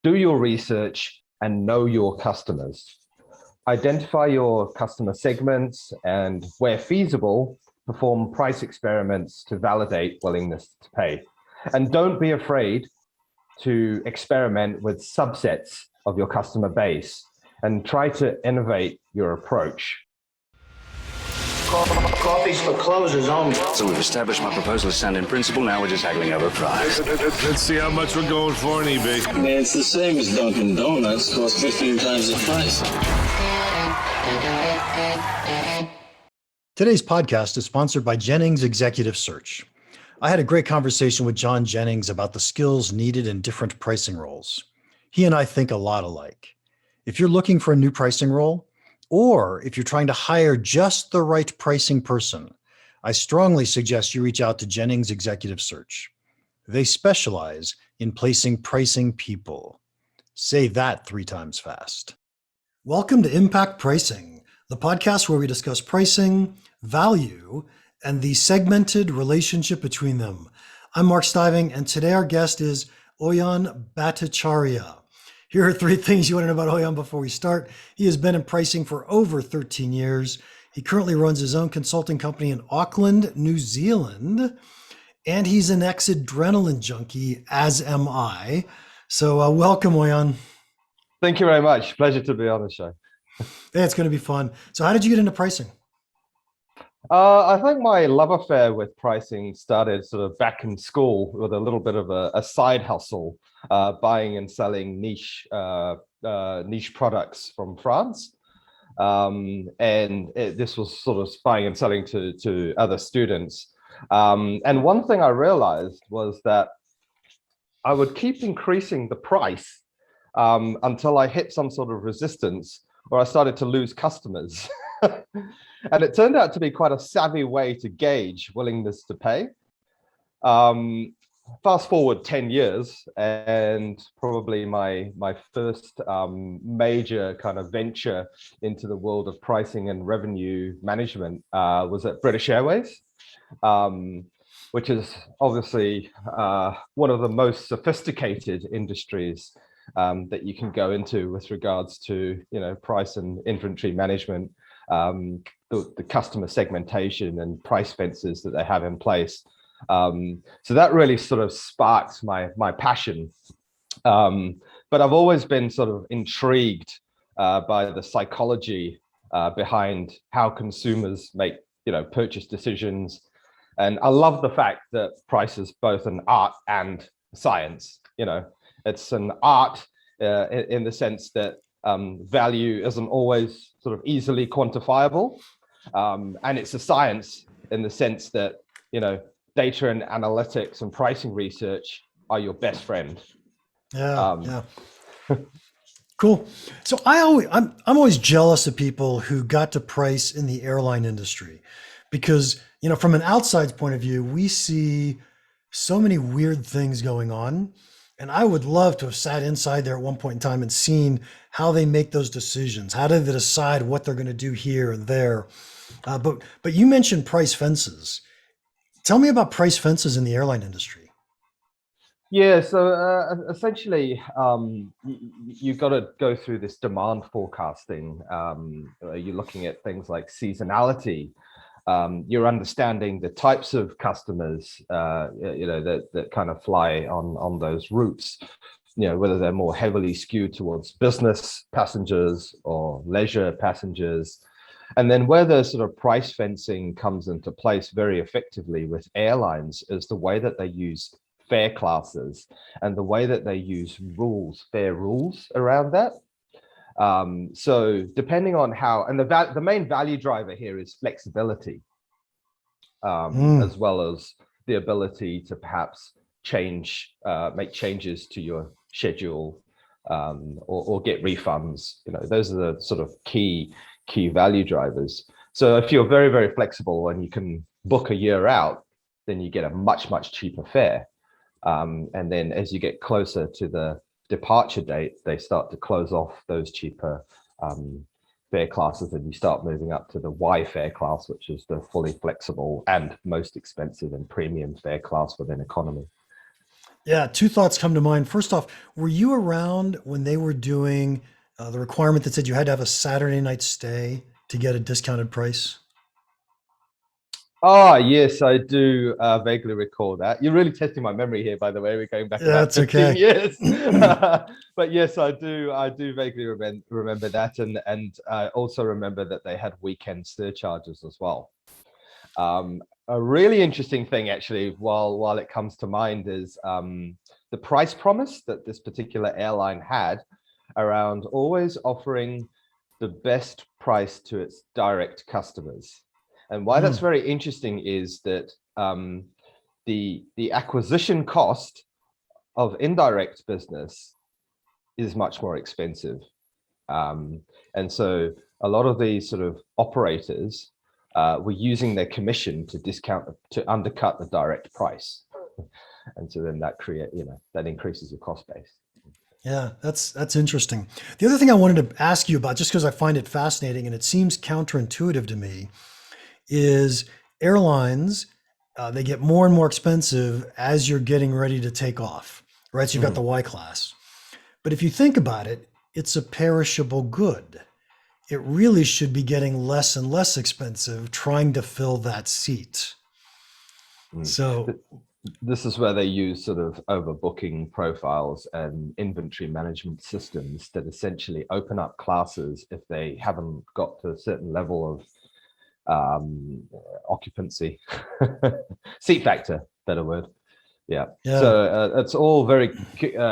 do your research, and know your customers. Identify your customer segments and, where feasible, perform price experiments to validate willingness to pay. And don't be afraid to experiment with subsets of your customer base and try to innovate your approach. Coffee's for closers only. So we've established my proposal is sound in principle. Now we're just haggling over price. Let's see how much we're going for on eBay. It's the same as Dunkin' Donuts. Costs 15 times the price. Today's podcast is sponsored by Jennings Executive Search. I had a great conversation with John Jennings about the skills needed in different pricing roles. He and I think a lot alike. If you're looking for a new pricing role, or if you're trying to hire just the right pricing person, I strongly suggest you reach out to Jennings Executive Search. They specialize in placing pricing people. Say that 3 times fast. Welcome to Impact Pricing, the podcast where we discuss pricing, value, and the segmented relationship between them. I'm Mark Stiving, and today our guest is Ayon Bhattacharyya. Here are 3 things you want to know about Ayon before we start. He has been in pricing for over 13 years. He currently runs his own consulting company in Auckland, New Zealand, and he's an ex-adrenaline junkie, as am I. So welcome, Ayon. Thank you very much. Pleasure to be on the show. Yeah, it's going to be fun. So how did you get into pricing? I think my love affair with pricing started sort of back in school with a little bit of a side hustle, buying and selling niche products from France. This was sort of buying and selling to other students. And one thing I realized was that I would keep increasing the price until I hit some sort of resistance, or I started to lose customers. And it turned out to be quite a savvy way to gauge willingness to pay. Fast forward 10 years, and probably my first major kind of venture into the world of pricing and revenue management was at British Airways, which is obviously one of the most sophisticated industries that you can go into with regards to, price and inventory management. The customer segmentation and price fences that they have in place. So that really sort of sparked my passion. But I've always been sort of intrigued by the psychology behind how consumers make, purchase decisions. And I love the fact that price is both an art and science. It's an art in the sense that value isn't always sort of easily quantifiable. And it's a science in the sense that, data and analytics and pricing research are your best friend. Yeah. Cool. So I'm always jealous of people who got to price in the airline industry because, from an outside point of view, we see so many weird things going on. And I would love to have sat inside there at one point in time and seen how they make those decisions. How do they decide what they're going to do here and there? But you mentioned price fences. Tell me about price fences in the airline industry. Yeah, so essentially, you've got to go through this demand forecasting. You're looking at things like seasonality. You're understanding the types of customers, that kind of fly on those routes, whether they're more heavily skewed towards business passengers or leisure passengers. And then where the sort of price fencing comes into place very effectively with airlines is the way that they use fare classes and the way that they use fare rules around that. So depending on how, and the main value driver here is flexibility, as well as the ability to perhaps make changes to your schedule, or get refunds. Those are the sort of key value drivers. So if you're very, very flexible and you can book a year out, then you get a much, much cheaper fare. And then as you get closer to the departure date, they start to close off those cheaper fare classes, and you start moving up to the Y fare class, which is the fully flexible and most expensive and premium fare class within economy. Yeah, two thoughts come to mind. First off, were you around when they were doing the requirement that said you had to have a Saturday night stay to get a discounted price? Ah, yes, I do vaguely recall that. You're really testing my memory here, by the way. We're going back about That's 15 okay. years. But yes, I do vaguely remember that, and I also remember that they had weekend surcharges as well. A really interesting thing, actually, while it comes to mind, is the price promise that this particular airline had around always offering the best price to its direct customers. And why that's Mm, very interesting is that the acquisition cost of indirect business is much more expensive. And so a lot of these sort of operators were using their commission to discount, to undercut the direct price. And so then that that increases your cost base. yeah, that's interesting. The other thing I wanted to ask you about, just because I find it fascinating and it seems counterintuitive to me, is airlines, they get more and more expensive as you're getting ready to take off, right? So you've got Mhm. the Y class. But if you think about it, it's a perishable good. It really should be getting less and less expensive trying to fill that seat. Mm. So, This is where they use sort of overbooking profiles and inventory management systems that essentially open up classes if they haven't got to a certain level of occupancy, seat factor, better word. Yeah. yeah, So it's all very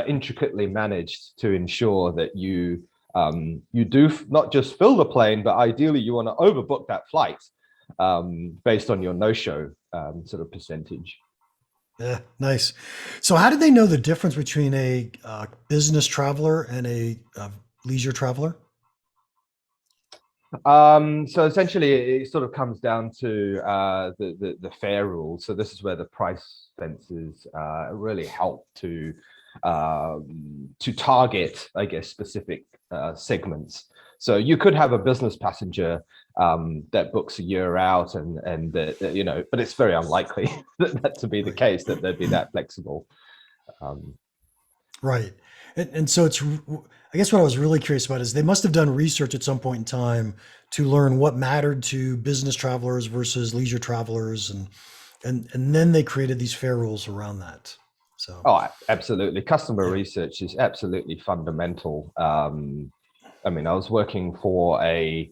intricately managed to ensure that you do not just fill the plane, but ideally you want to overbook that flight based on your no-show sort of percentage. yeah, nice. So, how did they know the difference between a business traveler and a leisure traveler? So essentially, it sort of comes down to the fare rules. So this is where the price fences really help to target, I guess, specific segments. So you could have a business passenger that books a year out, and but it's very unlikely that to be the Right. case, that they'd be that flexible. Um, Right. And so I guess what I was really curious about is they must have done research at some point in time to learn what mattered to business travelers versus leisure travelers. And then they created these fair rules around that. So, Oh, absolutely. Customer yeah. research is absolutely fundamental. I mean, I was working for a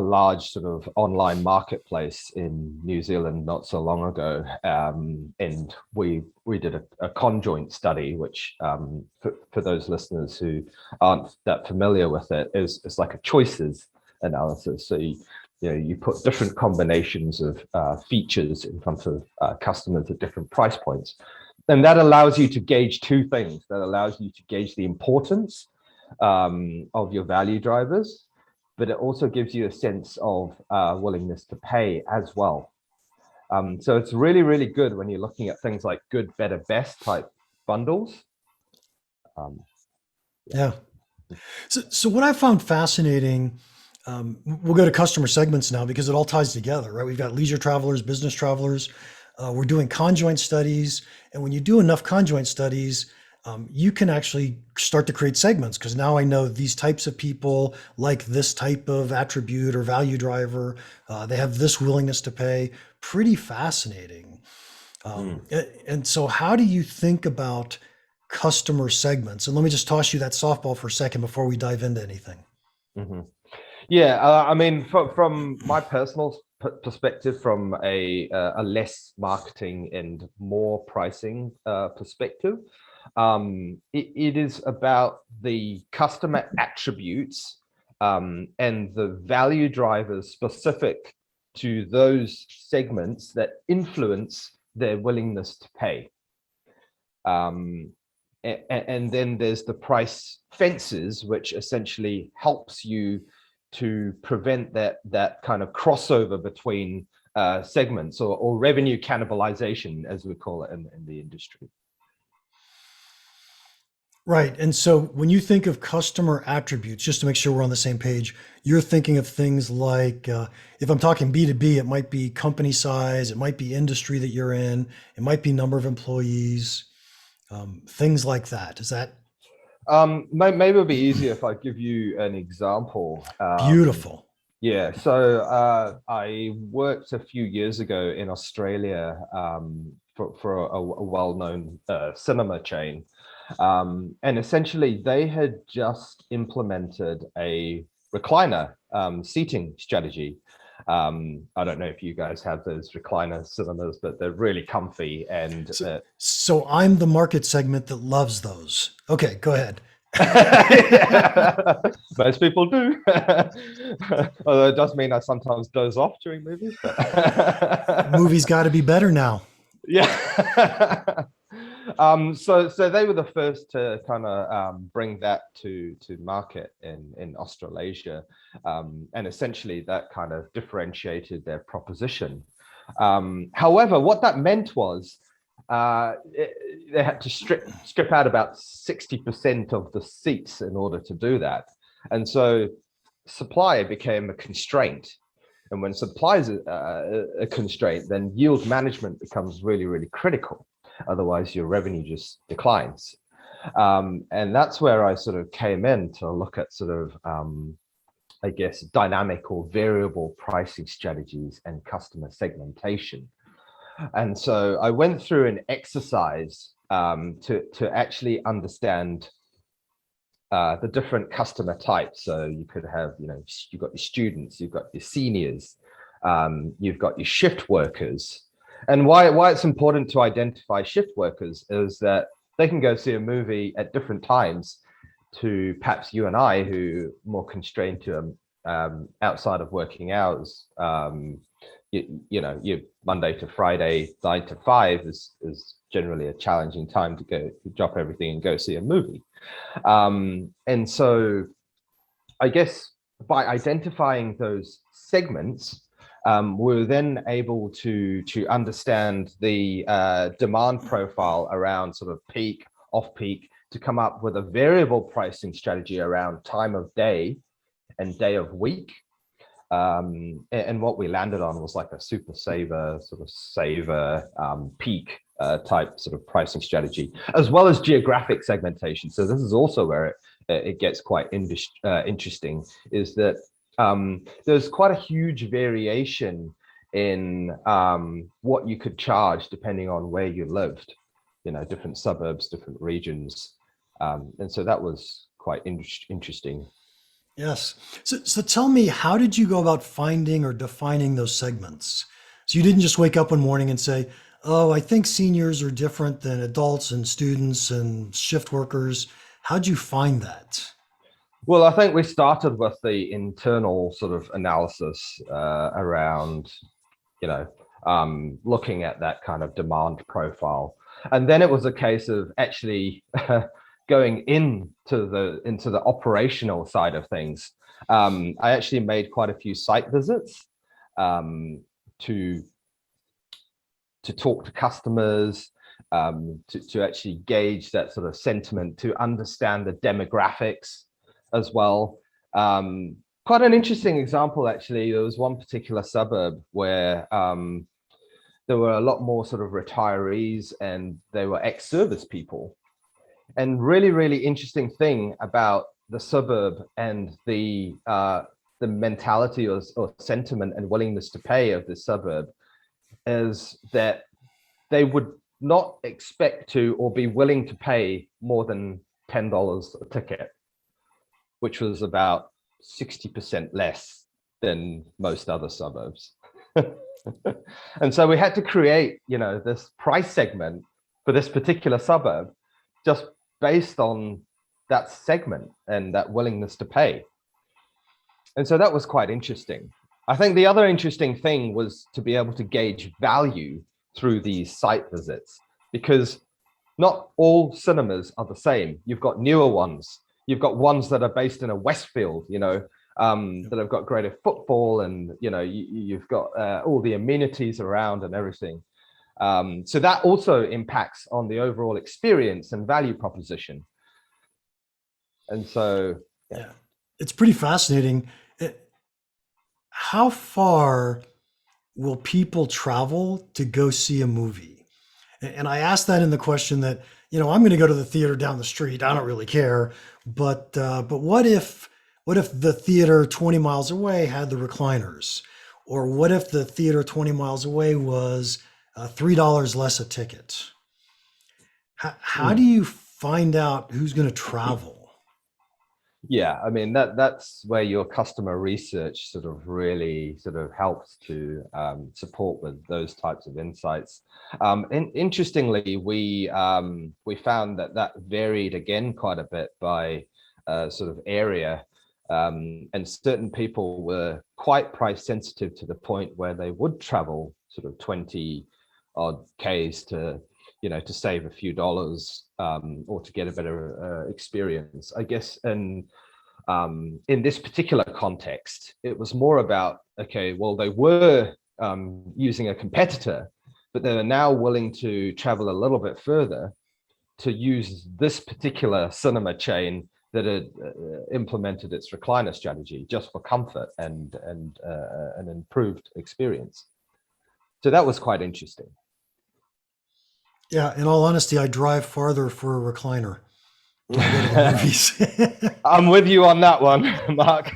large sort of online marketplace in New Zealand not so long ago, and we did a conjoint study, which for those listeners who aren't that familiar with it, is like a choices analysis. So you put different combinations of features in front of customers at different price points, and that allows you to gauge two things. That allows you to gauge the importance of your value drivers, but it also gives you a sense of willingness to pay as well. So it's really, really good when you're looking at things like good, better, best type bundles. Um, yeah. Yeah. So what I found fascinating, we'll go to customer segments now because it all ties together, right? We've got leisure travelers, business travelers. We're doing conjoint studies. And when you do enough conjoint studies, you can actually start to create segments because now I know these types of people like this type of attribute or value driver. They have this willingness to pay. Pretty fascinating. Mm. And so, how do you think about customer segments? And let me just toss you that softball for a second before we dive into anything. Mhm. Yeah, I mean, from my personal perspective, from a less marketing and more pricing perspective, it is about the customer attributes and the value drivers specific to those segments that influence their willingness to pay. Um, and then there's the price fences, which essentially helps you to prevent that kind of crossover between segments, or revenue cannibalization, as we call it in the industry. Right. And so, when you think of customer attributes, just to make sure we're on the same page, you're thinking of things like if I'm talking B2B, it might be company size, it might be industry that you're in, it might be number of employees. Things like that. Is that Maybe it'll be easier if I give you an example. beautiful? Yeah, so I worked a few years ago in Australia for a well-known cinema chain. And essentially, they had just implemented a recliner seating strategy. I don't know if you guys have those recliner cinemas, but they're really comfy and So I'm the market segment that loves those. Okay, go ahead. most people do. Although it does mean I sometimes doze off during movies. But Movies got to be better now. yeah. So they were the first to kind of bring that to market in Australasia, and essentially that kind of differentiated their proposition. However, what that meant was they had to strip out about 60% of the seats in order to do that, and so supply became a constraint. And when supply is a constraint, then yield management becomes really, really critical. Otherwise, your revenue just declines. And that's where I sort of came in to look at sort of, I guess, dynamic or variable pricing strategies and customer segmentation. And so I went through an exercise to actually understand the different customer types. So you could have, you've got your students, you've got your seniors, you've got your shift workers. And why it's important to identify shift workers is that they can go see a movie at different times to perhaps you and I, who are more constrained to outside of working hours. You Monday to Friday, 9 to 5 is generally a challenging time to go drop everything and go see a movie. And so I guess by identifying those segments, we're then able to understand the demand profile around sort of peak, off peak, to come up with a variable pricing strategy around time of day and day of week. And what we landed on was like a super saver, sort of saver peak type sort of pricing strategy, as well as geographic segmentation. So this is also where it gets quite interesting, is that there's quite a huge variation in what you could charge depending on where you lived, different suburbs, different regions. And so that was quite interesting. Yes. So tell me, how did you go about finding or defining those segments? So you didn't just wake up one morning and say, oh, I think seniors are different than adults and students and shift workers. How'd you find that? Well, I think we started with the internal sort of analysis around, looking at that kind of demand profile. And then it was a case of actually going into the operational side of things. I actually made quite a few site visits to talk to customers, to actually gauge that sort of sentiment, to understand the demographics as well. Quite an interesting example, actually. There was one particular suburb where there were a lot more sort of retirees and they were ex-service people. And really, really interesting thing about the suburb and the mentality or sentiment and willingness to pay of the suburb is that they would not expect to or be willing to pay more than $10 a ticket, which was about 60% less than most other suburbs. And so we had to create, this price segment for this particular suburb just based on that segment and that willingness to pay. And so that was quite interesting. I think the other interesting thing was to be able to gauge value through these site visits, because not all cinemas are the same. You've got newer ones. You've got ones that are based in a Westfield, that have got greater footfall, and you've got all the amenities around and everything. So that also impacts on the overall experience and value proposition. And so, yeah, it's pretty fascinating. How far will people travel to go see a movie? And I asked that in the question that, I'm going to go to the theater down the street. I don't really care. But what if the theater 20 miles away had the recliners? Or what if the theater 20 miles away was $3 less a ticket? How do you find out who's going to travel? Yeah, I mean that's where your customer research sort of really sort of helps to support with those types of insights. Interestingly, we found that varied again quite a bit by sort of area, and certain people were quite price sensitive to the point where they would travel sort of 20 odd Ks to save a few dollars, or to get a better experience, I guess. And in this particular context, it was more about, okay, well, they were using a competitor, but they are now willing to travel a little bit further to use this particular cinema chain that had implemented its recliner strategy just for comfort and an improved experience. So that was quite interesting. Yeah, in all honesty, I drive farther for a recliner when I go to the movies. I'm with you on that one, Mark.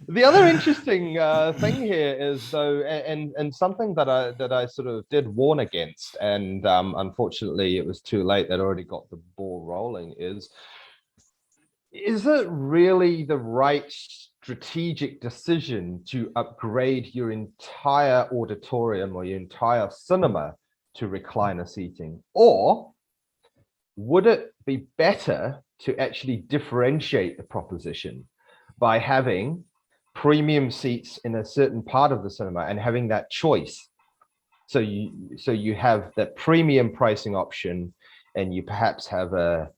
The other interesting thing here is, though, and something that I sort of did warn against, and unfortunately it was too late. They'd already got the ball rolling. Is it really the right strategic decision to upgrade your entire auditorium or your entire cinema to recliner seating? Or would it be better to actually differentiate the proposition by having premium seats in a certain part of the cinema and having that choice? So you have that premium pricing option, and you perhaps have a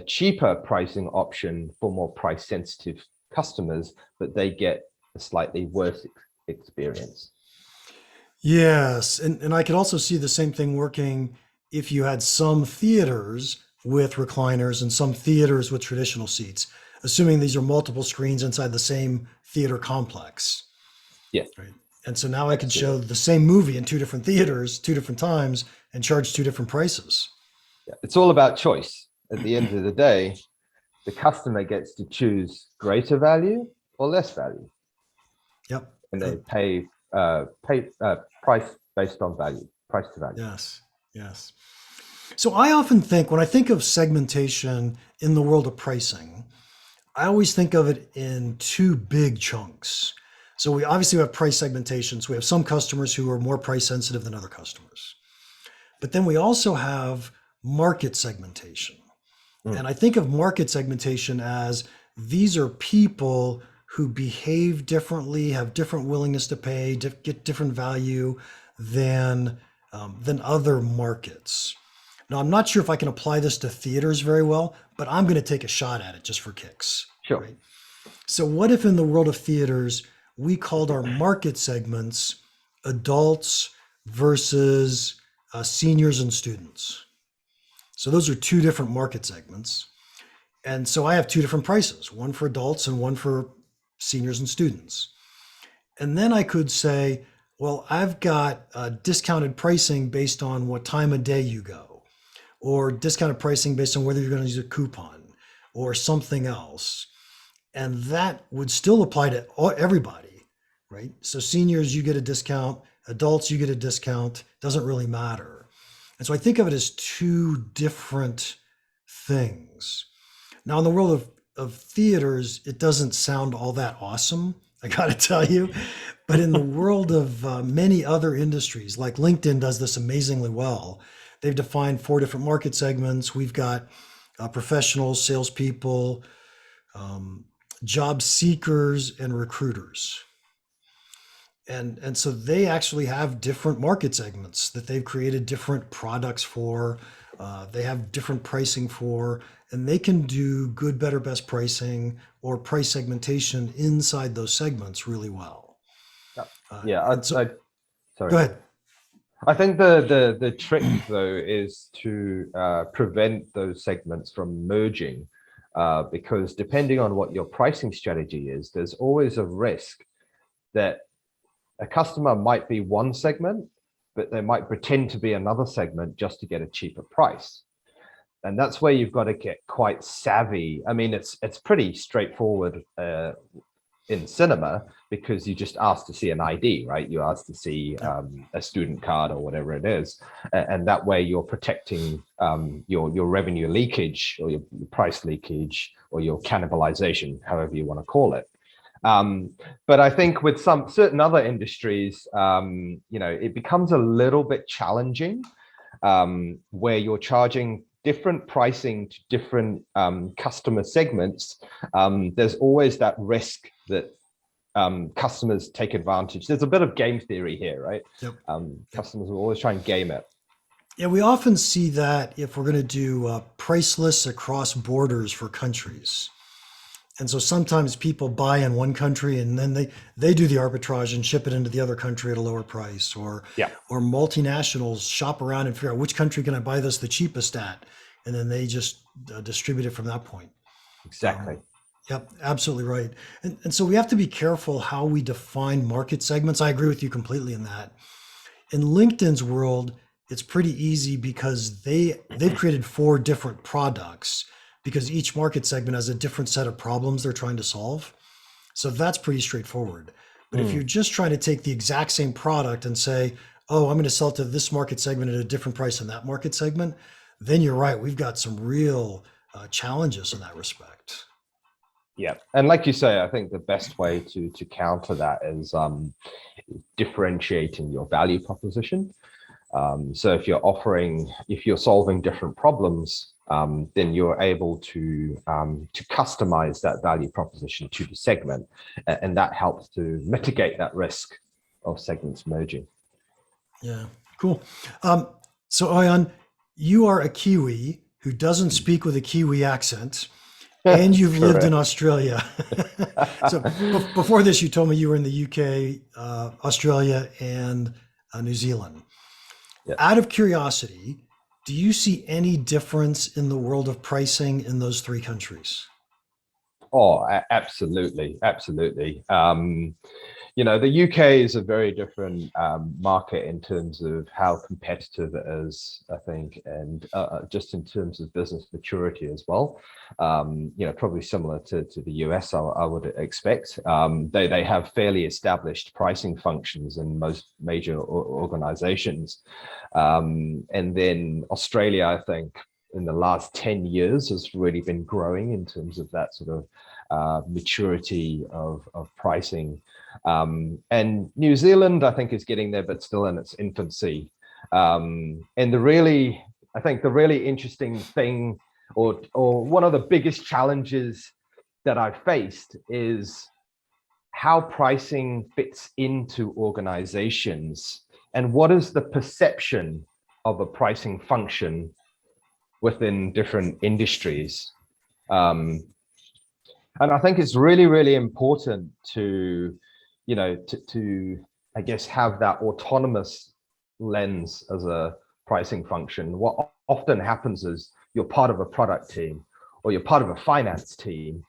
cheaper pricing option for more price sensitive customers, but they get a slightly worse experience. Yes, and I could also see the same thing working if you had some theaters with recliners and some theaters with traditional seats, assuming these are multiple screens inside the same theater complex. Yeah. Right. And so now I could show the same movie in two different theaters, two different times, and charge two different prices. Yeah. It's all about choice. At the end of the day, the customer gets to choose greater value or less value. Yep. And they pay price based on value, price to value. Yes. Yes. So I often think, when I think of segmentation in the world of pricing, I always think of it in two big chunks. So we obviously have price segmentation. So we have some customers who are more price sensitive than other customers. But then we also have market segmentation. And I think of market segmentation as these are people who behave differently, have different willingness to pay, get different value than other markets. Now, I'm not sure if I can apply this to theaters very well, but I'm going to take a shot at it just for kicks. Sure. Right? So what if in the world of theaters, we called our market segments adults versus seniors and students? So those are two different market segments. And so I have two different prices, one for adults and one for seniors and students. And then I could say, well, I've got discounted pricing based on what time of day you go, or discounted pricing based on whether you're going to use a coupon or something else. And that would still apply to everybody, right? So seniors, you get a discount, adults, you get a discount, doesn't really matter. And so I think of it as two different things. Now, in the world of theaters, it doesn't sound all that awesome, I got to tell you. But in the world of many other industries, like LinkedIn does this amazingly well. They've defined four different market segments. We've got professionals, salespeople, job seekers, and recruiters. And so they actually have different market segments that they've created different products for. They have different pricing for, and they can do good, better, best pricing or price segmentation inside those segments really well. Sorry. Go ahead. I think the trick though is to prevent those segments from merging, because depending on what your pricing strategy is, there's always a risk that a customer might be one segment, but they might pretend to be another segment just to get a cheaper price. And that's where you've got to get quite savvy. I mean, it's pretty straightforward in cinema, because you just ask to see an ID, right? You ask to see a student card or whatever it is, and that way you're protecting your revenue leakage, or your price leakage, or your cannibalization, however you want to call it. But I think with some certain other industries, it becomes a little bit challenging, where you're charging different pricing to different customer segments. There's always that risk that customers take advantage. There's a bit of game theory here, right? Yep. Customers will always try and game it. Yeah, we often see that if we're going to do price lists across borders for countries. And so sometimes people buy in one country and then they do the arbitrage and ship it into the other country at a lower price, or multinationals shop around and figure out which country can I buy this the cheapest at, and then they just distribute it from that point. Exactly. Yep, absolutely right. And so we have to be careful how we define market segments. I agree with you completely in that. In LinkedIn's world, it's pretty easy because they've created 4 different products, because each market segment has a different set of problems they're trying to solve. So that's pretty straightforward. But if you're just trying to take the exact same product and say, oh, I'm going to sell to this market segment at a different price than that market segment, then you're right. We've got some real challenges in that respect. Yeah. And like you say, I think the best way to counter that is differentiating your value proposition. So if you're solving different problems, then you're able to customize that value proposition to the segment, and that helps to mitigate that risk of segments merging. Yeah, cool. So Ayon, you are a Kiwi who doesn't speak with a Kiwi accent, and you've lived in Australia. So before this, you told me you were in the UK, Australia, and New Zealand. Yeah. Out of curiosity, do you see any difference in the world of pricing in those 3 countries? Oh, absolutely. Absolutely. The UK is a very different market in terms of how competitive it is, I think, and just in terms of business maturity as well. Probably similar to the US, I would expect. They have fairly established pricing functions in most major organizations. And then Australia, I think, in the last 10 years has really been growing in terms of that sort of maturity of pricing. And New Zealand, I think, is getting there, but still in its infancy. And the really interesting thing, or one of the biggest challenges that I've faced, is how pricing fits into organizations, and what is the perception of a pricing function within different industries. And I think it's really, really important to I guess have that autonomous lens as a pricing function. What often happens is you're part of a product team, or you're part of a finance team,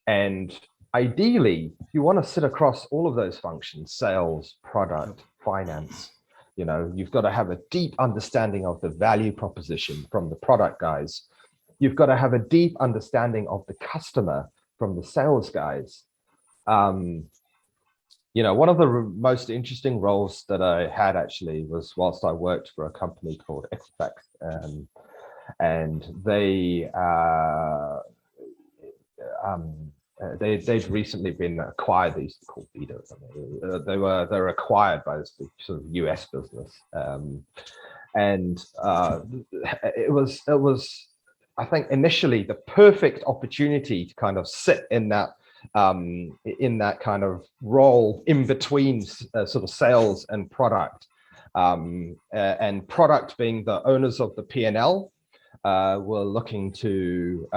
and ideally you want to sit across all of those functions: sales, product, finance. You've got to have a deep understanding of the value proposition from the product guys. You've got to have a deep understanding of the customer from the sales guys. One of the most interesting roles that I had actually was whilst I worked for a company called Equifax, and they'd recently been acquired. They used to call Vita. They were acquired by this sort of US business, and it was I think initially the perfect opportunity to kind of sit in that kind of role in between sort of sales and product, and product being the owners of the P&L, were looking to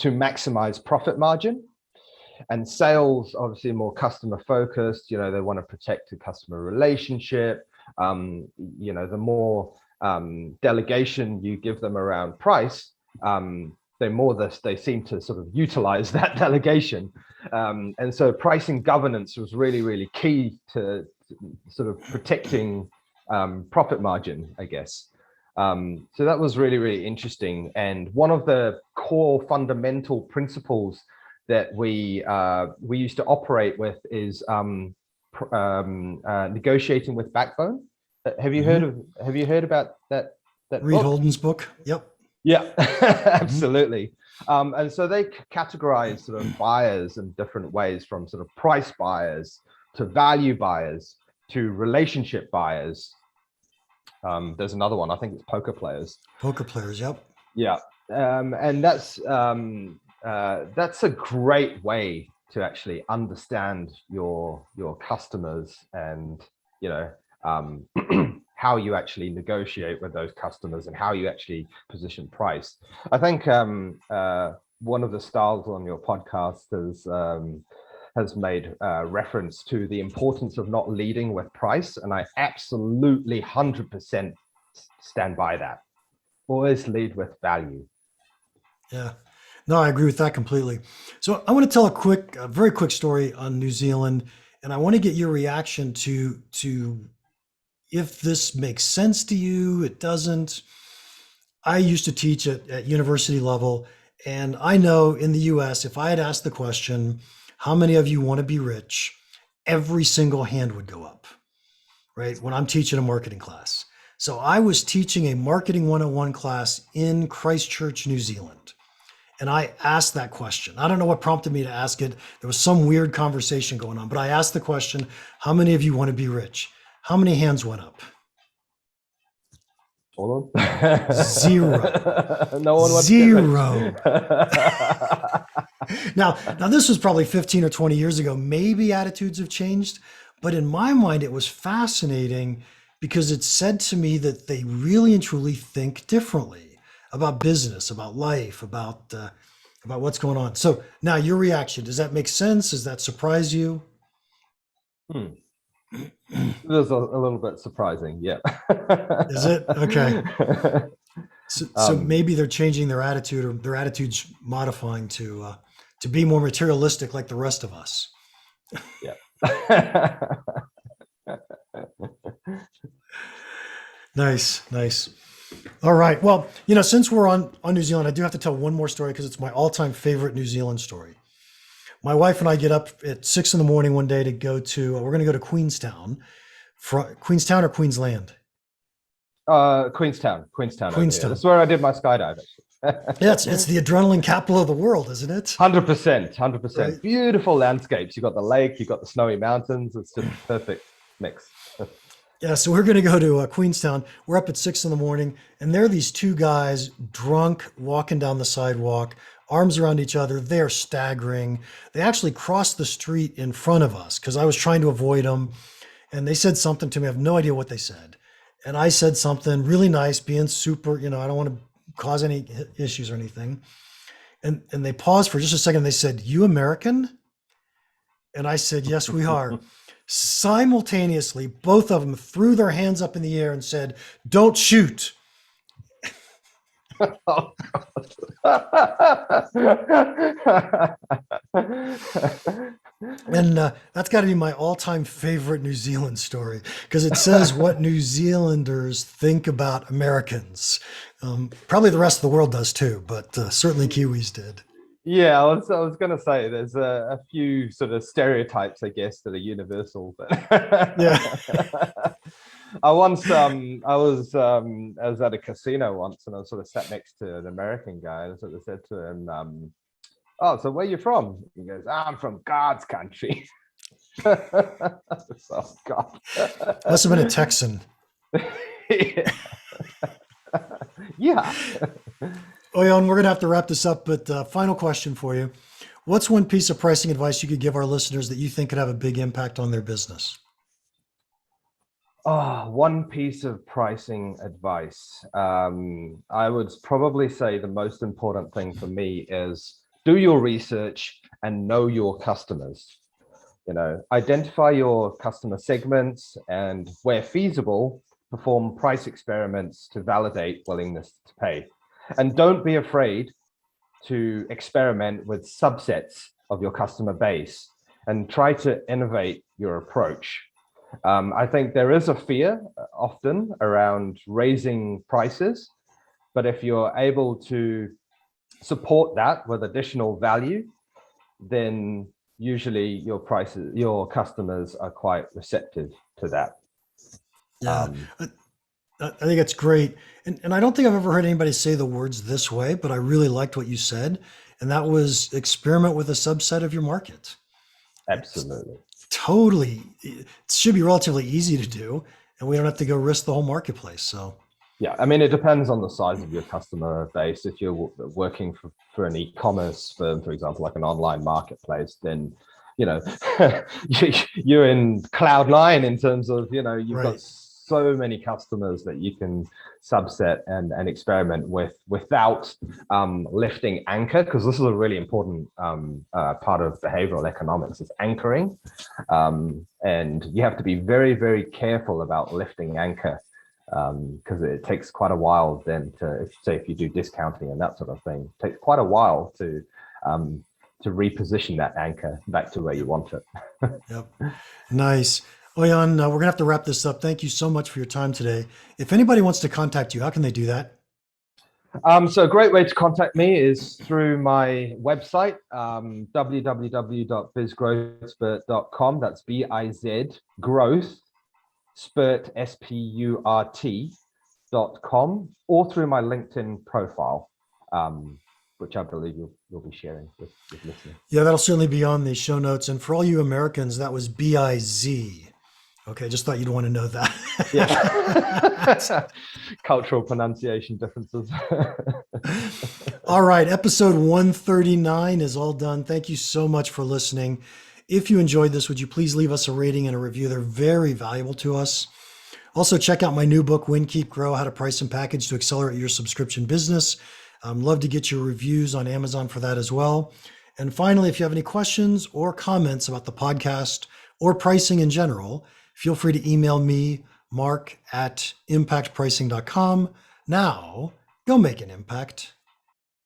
maximize profit margin, and sales obviously more customer focused. They want to protect the customer relationship. The more delegation you give them around price, they seem to sort of utilize that delegation. And so pricing governance was really, really key to sort of protecting profit margin, I guess. So that was really, really interesting. And one of the core fundamental principles that we used to operate with is negotiating with backbone. Have you heard about that Reed book? Holden's book? Yep. Yeah, absolutely. And so they categorize sort of buyers in different ways, from sort of price buyers to value buyers to relationship buyers. There's another one, I think it's poker players. Poker players, yep. Yeah, and that's a great way to actually understand your customers, and how you actually negotiate with those customers and how you actually position price. I think one of the styles on your podcast has made reference to the importance of not leading with price, and I absolutely 100% stand by that. Always lead with value. Yeah, no, I agree with that completely. So I want to tell a very quick story on New Zealand, and I want to get your reaction to if this makes sense to you. It doesn't. I used to teach at university level, and I know in the US, if I had asked the question, how many of you want to be rich? Every single hand would go up, right? When I'm teaching a marketing class. So I was teaching a marketing 101 class in Christchurch, New Zealand. And I asked that question. I don't know what prompted me to ask it. There was some weird conversation going on, but I asked the question, how many of you want to be rich? How many hands went up? Hold on. Zero. No one wants Zero. Now this was probably 15 or 20 years ago. Maybe attitudes have changed, but in my mind, it was fascinating because it said to me that they really and truly think differently about business, about life, about what's going on. So now your reaction, does that make sense? Does that surprise you? It was a little bit surprising, yeah. Is it? Okay. So maybe they're changing their attitude, or their attitude's modifying to be more materialistic like the rest of us. Yeah. Nice. All right. Well, since we're on New Zealand, I do have to tell one more story because it's my all-time favorite New Zealand story. My wife and I get up at 6 a.m. one day to go to, we're going to go to Queenstown. Queenstown or Queensland? Queenstown. That's where I did my skydiving. Yeah, it's the adrenaline capital of the world, isn't it? 100%. Right. Beautiful landscapes. You've got the lake, you've got the snowy mountains. It's just a perfect mix. Yeah, so we're going to go to Queenstown. We're up at 6 a.m, and there are these two guys drunk walking down the sidewalk, arms around each other. They're staggering. They actually crossed the street in front of us because I was trying to avoid them. And they said something to me. I have no idea what they said. And I said something really nice, being super, I don't want to cause any issues or anything. And they paused for just a second. They said, "You American?" And I said, "Yes, we are." Simultaneously, both of them threw their hands up in the air and said, "Don't shoot." Oh, And that's got to be my all-time favorite New Zealand story because it says what New Zealanders think about Americans. Probably the rest of the world does too, but certainly Kiwis did. Yeah, I was going to say there's a few sort of stereotypes, I guess, that are universal. But Yeah. I was at a casino once, and I was sort of sat next to an American guy, and I sort of said to him, "Oh, so where are you from?" He goes, "I'm from God's country." Oh, God. Must have been a Texan. Yeah. Ayon, we're going to have to wrap this up, but final question for you. What's one piece of pricing advice you could give our listeners that you think could have a big impact on their business? Oh, one piece of pricing advice. I would probably say the most important thing for me is do your research and know your customers. Identify your customer segments, and where feasible, perform price experiments to validate willingness to pay. And don't be afraid to experiment with subsets of your customer base and try to innovate your approach. I think there is a fear often around raising prices, but if you're able to support that with additional value, then usually your customers are quite receptive to that. Yeah. I think that's great. And I don't think I've ever heard anybody say the words this way, but I really liked what you said. And that was experiment with a subset of your market. Absolutely. Totally. It should be relatively easy to do, and we don't have to go risk the whole marketplace. So, yeah, I mean, it depends on the size of your customer base. If you're working for an e-commerce firm, for example, like an online marketplace, then, you're in cloud nine in terms of, you've got so many customers that you can subset and experiment with without lifting anchor, because this is a really important part of behavioral economics, is anchoring. And you have to be very, very careful about lifting anchor, because it takes quite a while then if you do discounting and that sort of thing, it takes quite a while to reposition that anchor back to where you want it. Yep. Nice. Ayon, we're going to have to wrap this up. Thank you so much for your time today. If anybody wants to contact you, how can they do that? So a great way to contact me is through my website, www.bizgrowthspurt.com. That's BIZ growth spurt SPURT.com, or through my LinkedIn profile, which I believe you'll be sharing with listeners. Yeah, that'll certainly be on the show notes. And for all you Americans, that was BIZ. Okay, just thought you'd want to know that. Yeah. Cultural pronunciation differences. All right, episode 139 is all done. Thank you so much for listening. If you enjoyed this, would you please leave us a rating and a review? They're very valuable to us. Also, check out my new book, Win, Keep, Grow, How to Price and Package to Accelerate Your Subscription Business. Love to get your reviews on Amazon for that as well. And finally, if you have any questions or comments about the podcast or pricing in general, feel free to email me, mark@impactpricing.com. Now, go make an impact.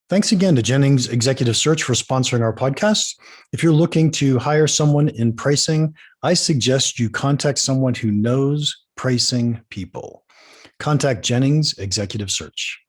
Thanks again to Jennings Executive Search for sponsoring our podcast. If you're looking to hire someone in pricing, I suggest you contact someone who knows pricing people. Contact Jennings Executive Search.